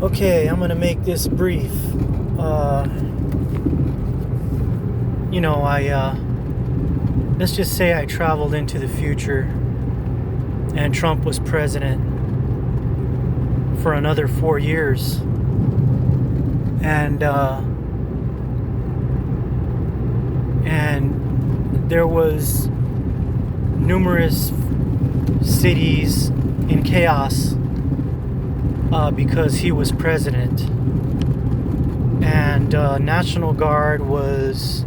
Okay, I'm gonna make this brief. Uh, let's just say I traveled into the future and Trump was president for another 4 years. And there was numerous cities in chaos because he was president. And National Guard was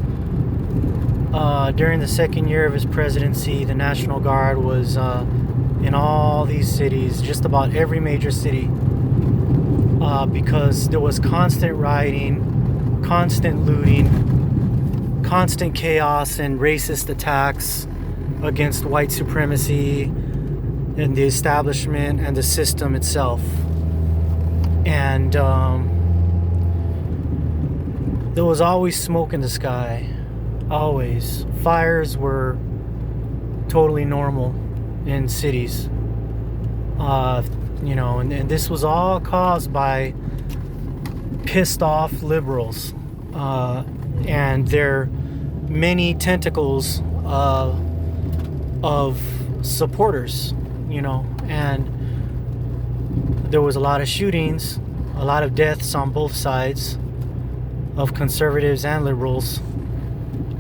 during the second year of his presidency. The National Guard was in all these cities, just about every major city, because there was constant rioting, constant looting, constant chaos and racist attacks against white supremacy and the establishment and the system itself. And there was always smoke in the sky. Always. Fires were totally normal in cities. And this was all caused by pissed off liberals and their many tentacles of supporters, and there was a lot of shootings, a lot of deaths on both sides of conservatives and liberals,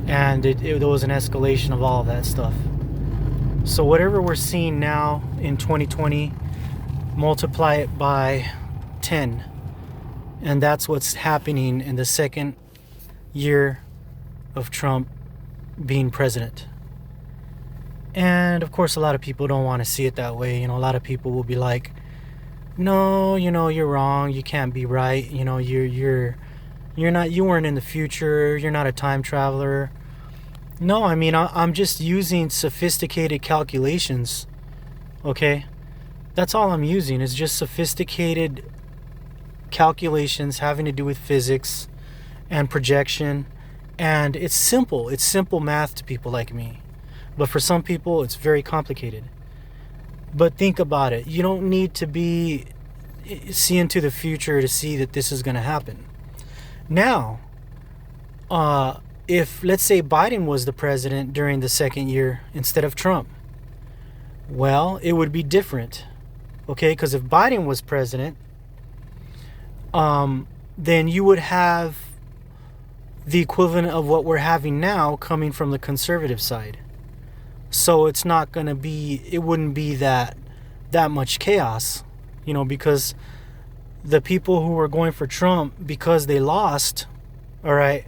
and there was an escalation of all of that stuff. So whatever we're seeing now in 2020, multiply it by 10, and that's what's happening in the second year of Trump being president. And of course, a lot of people don't want to see it that way. A lot of people will be like, no, you're wrong, you can't be right, you're not, you weren't in the future, you're not a time traveler. No, I'm just using sophisticated calculations. Okay, that's all I'm using, is just sophisticated calculations having to do with physics and projection. And it's simple math to people like me, but for some people it's very complicated. But think about it. You don't need to see into the future to see that this is going to happen. Now, if, let's say, Biden was the president during the second year instead of Trump, well, it would be different. Okay, because if Biden was president, then you would have the equivalent of what we're having now coming from the conservative side. So it's not going to be, it wouldn't be that much chaos, because the people who were going for Trump, because they lost, all right,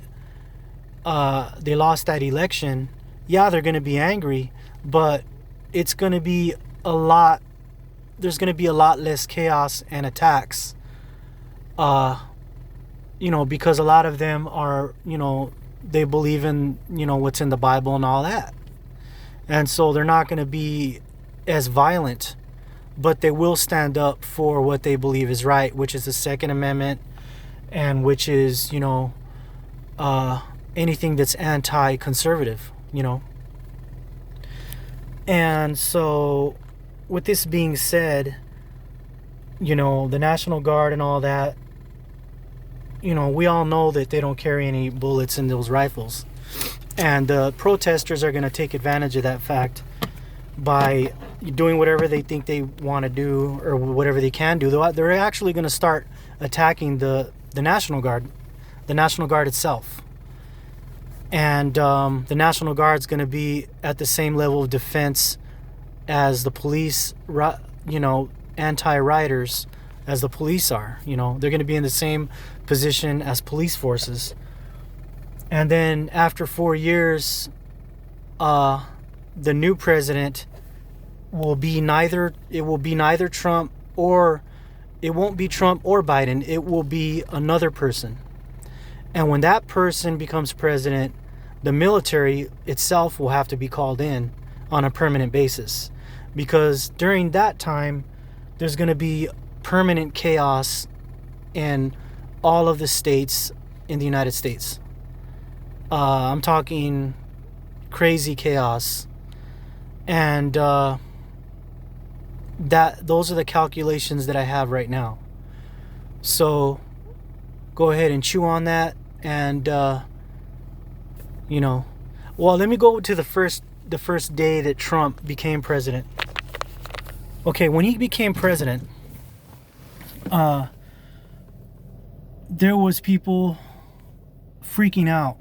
they lost that election. Yeah, they're going to be angry, but it's going to be there's going to be a lot less chaos and attacks, because a lot of them are, they believe in, what's in the Bible and all that. And so they're not going to be as violent, but they will stand up for what they believe is right, which is the Second Amendment, and which is, anything that's anti-conservative, And so with this being said, the National Guard and all that, we all know that they don't carry any bullets in those rifles. And the protesters are going to take advantage of that fact by doing whatever they think they want to do, or whatever they can do. They're actually going to start attacking the National Guard itself. And the National Guard is going to be at the same level of defense as the police, anti-rioters as the police are. They're going to be in the same position as police forces. And then after 4 years, the new president will be neither Trump, or it won't be Trump or Biden. It will be another person. And when that person becomes president, the military itself will have to be called in on a permanent basis, because during that time, there's going to be permanent chaos in all of the states in the United States. I'm talking crazy chaos. And those are the calculations that I have right now. So go ahead and chew on that. And you know, well, let me go to the first day that Trump became president. Okay, when he became president, there was people freaking out.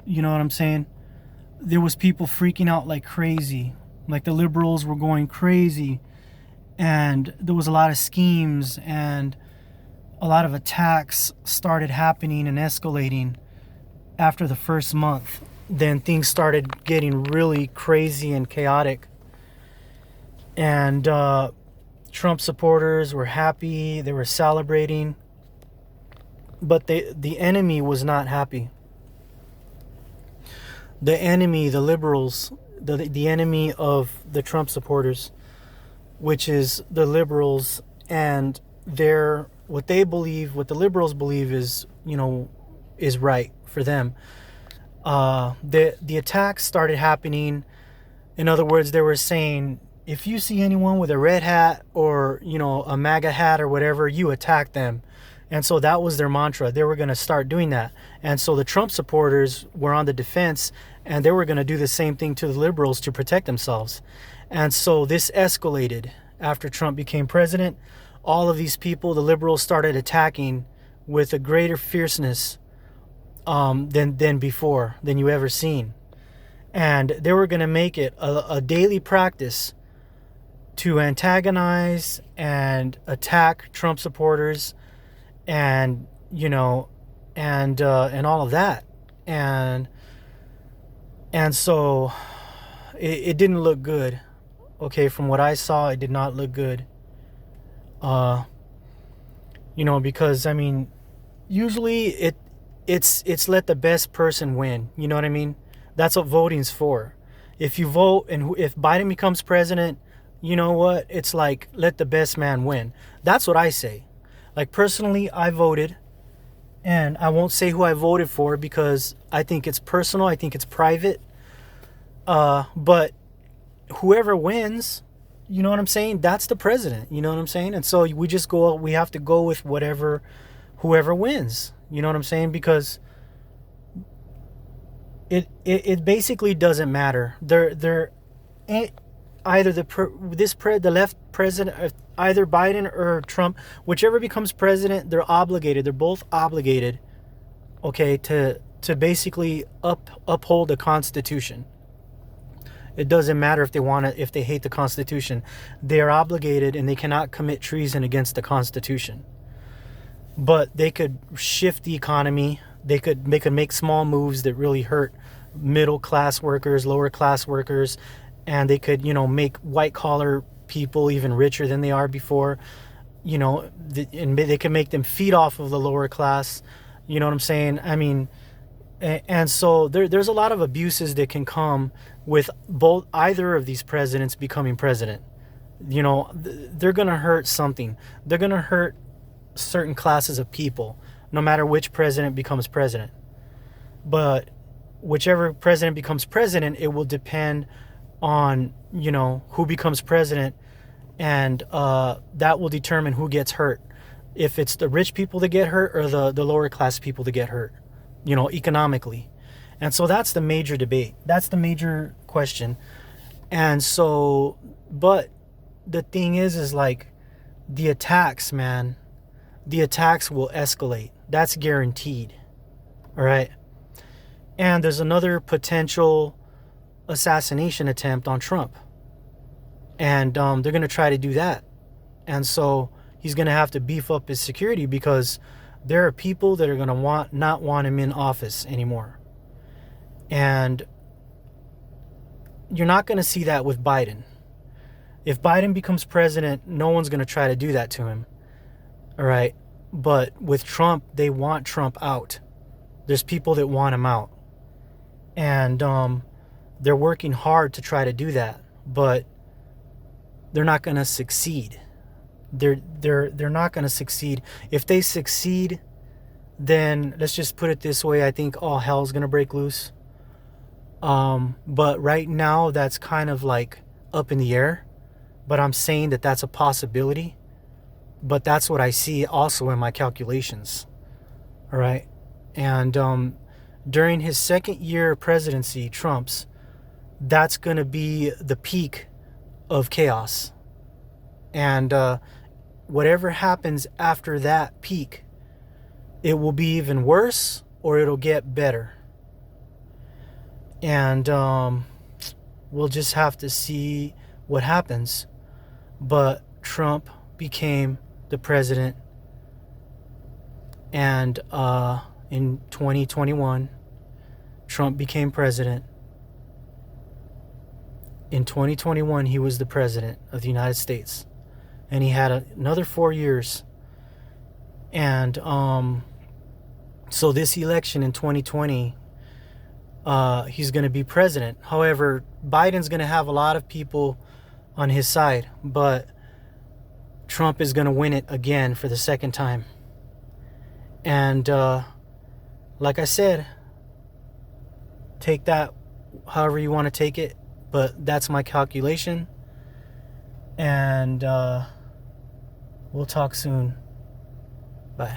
You know what I'm saying? There was people freaking out like crazy. Like the liberals were going crazy, and there was a lot of schemes, and a lot of attacks started happening and escalating after the first month. Then things started getting really crazy and chaotic. And Trump supporters were happy, they were celebrating, but the enemy was not happy. The enemy, the liberals, the enemy of the Trump supporters, which is the liberals, and what the liberals believe is, is right for them. The attacks started happening. In other words, they were saying, if you see anyone with a red hat or, a MAGA hat or whatever, you attack them. And so that was their mantra. They were going to start doing that. And so the Trump supporters were on the defense, and they were going to do the same thing to the liberals to protect themselves. And so this escalated after Trump became president. All of these people, the liberals, started attacking with a greater fierceness than before, than you ever seen. And they were going to make it a daily practice to antagonize and attack Trump supporters, and and all of that. And so it didn't look good. Okay, from what I saw, it did not look good. Because usually it's let the best person win. You know what I mean? That's what voting's for. If you vote and if Biden becomes president, you know what? It's like, let the best man win. That's what I say. Like, personally, I voted, and I won't say who I voted for because I think it's personal. I think it's private. But whoever wins, you know what I'm saying? That's the president. You know what I'm saying? And so we have to go with whoever wins. You know what I'm saying? Because it basically doesn't matter. They're either the left president, either Biden or Trump, whichever becomes president, they're obligated. They're both obligated, okay, to basically uphold the Constitution. It doesn't matter if they hate the Constitution. They are obligated, and they cannot commit treason against the Constitution. But they could shift the economy. They could make small moves that really hurt middle class workers, lower class workers, and they could, make white collar people even richer than they are before, and they can make them feed off of the lower class. You know what I'm saying? And so there's a lot of abuses that can come with either of these presidents becoming president. They're going to hurt something. They're going to hurt certain classes of people, no matter which president becomes president. But whichever president becomes president, it will depend on, who becomes president, and that will determine who gets hurt. If it's the rich people that get hurt or the lower class people that get hurt, economically. And so that's the major debate. That's the major question. And so, but the thing is like, the attacks, man, the attacks will escalate. That's guaranteed. All right. And there's another potential assassination attempt on Trump. And they're going to try to do that. And so he's going to have to beef up his security, because there are people that are going to not want him in office anymore. And you're not going to see that with Biden. If Biden becomes president, no one's going to try to do that to him. All right. But with Trump, they want Trump out. There's people that want him out. And they're working hard to try to do that, but they're not going to succeed. They're not going to succeed. If they succeed, then let's just put it this way, I think all hell's going to break loose. But right now, that's kind of like up in the air. But I'm saying that that's a possibility. But that's what I see also in my calculations. All right. And during his second year of presidency, Trump's, that's going to be the peak of chaos. And whatever happens after that peak, it will be even worse or it'll get better. And we'll just have to see what happens. But Trump became the president, and in 2021, Trump became president. In 2021, he was the president of the United States, and he had another 4 years. And so this election in 2020, he's going to be president. However, Biden's going to have a lot of people on his side, but Trump is going to win it again for the second time. And like I said, take that however you want to take it, but that's my calculation. And we'll talk soon. Bye.